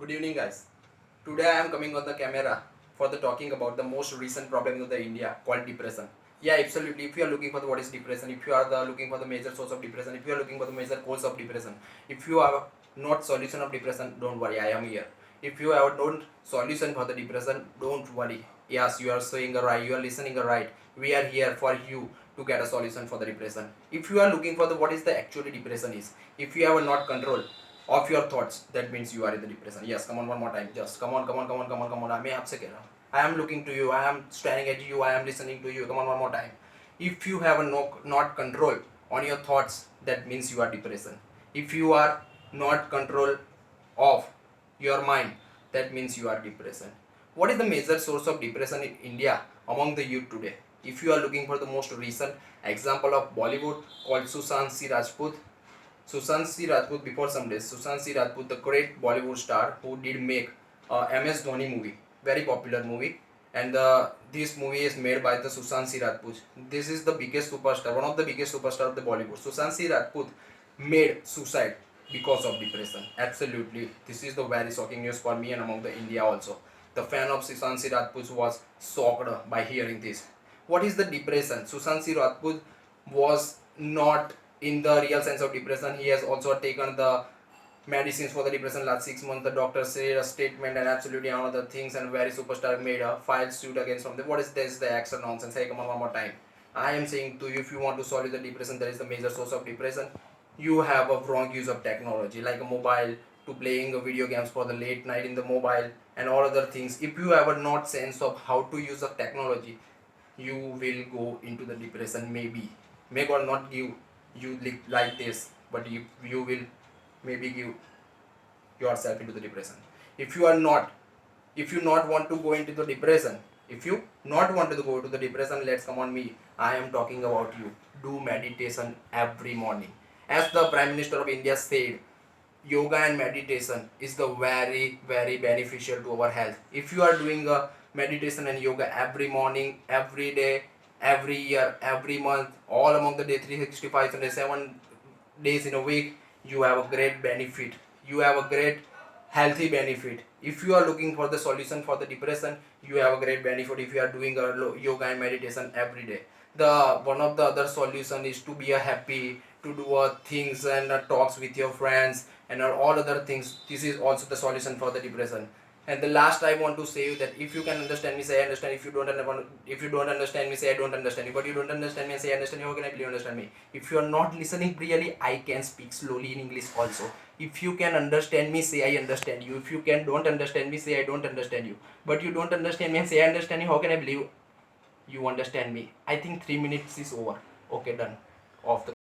Good evening, guys. Today I am coming on the camera for the talking about the most recent problem in the India called depression. Yeah, absolutely. If you are looking for the what is depression, if you are looking for the major source of depression, if you are looking for the major cause of depression, if you are not solution of depression, don't worry. I am here. If you have don't solution for the depression, don't worry. Yes, you are saying right. You are listening right. We are here for you to get a solution for the depression. If you are looking for the what is the actually depression is, if you have not control of your thoughts, that means you are in the depression. Yes, come on, one more time. Just come on. मैं आपसे कह रहा हूँ. I am looking to you. I am staring at you. I am listening to you. Come on, one more time. If you have a not control on your thoughts, that means you are depression. If you are not control of your mind, that means you are depression. What is the major source of depression in India among the youth today? If you are looking for the most recent example of Bollywood called Sushant C Rajput, before some days, Sushant C Rajput, the great Bollywood star who did make MS Dhoni movie, very popular movie, and this movie is made by the Sushant C Rajput. This is the biggest superstar, one of the biggest superstar of the Bollywood. Sushant C Rajput made suicide because of depression. Absolutely, this is the very shocking news for me and among the India also. The fan of Sushant C Rajput was shocked by hearing this. What is the depression? Sushant C Rajput was not in the real sense of depression. He has also taken the medicines for the depression last 6 months. The doctor said a statement and absolutely another things, and very superstar made a file suit against from them. What is this? The action nonsense. Hey, come on, one more time. I am saying to you, if you want to solve the depression, that is the major source of depression. You have a wrong use of technology, like a mobile, to playing video games for the late night in the mobile and all other things. If you have a not sense of how to use the technology, you will go into the depression. Maybe may God not give you like this, but you will maybe give yourself into the depression. If you are not, if you not want to go into the depression, if you not want to go to the depression, let's come on me. I am talking about you. Do meditation every morning. As the Prime Minister of India said, yoga and meditation is the very beneficial to our health. If you are doing a meditation and yoga every morning, every day, every year, every month, all among the day 365 and 7 days in a week, you have a great benefit. You have a great healthy benefit. If you are looking for the solution for the depression, you have a great benefit if you are doing a yoga and meditation every day. The one of the other solution is to be a happy, to do things and talks with your friends and all other things. This is also the solution for the depression. And the last I want to say you that if you can understand me, say I understand. If you don't understand me, say I don't understand you. But you don't understand me and say I understand you, how can I believe you understand me? If you are not listening clearly, I can speak slowly in English also. If you can understand me, say I understand you. If you can don't understand me, say I don't understand you. But you don't understand me and say I understand you, how can I believe you understand me? I think 3 minutes is over. Okay, done. Off the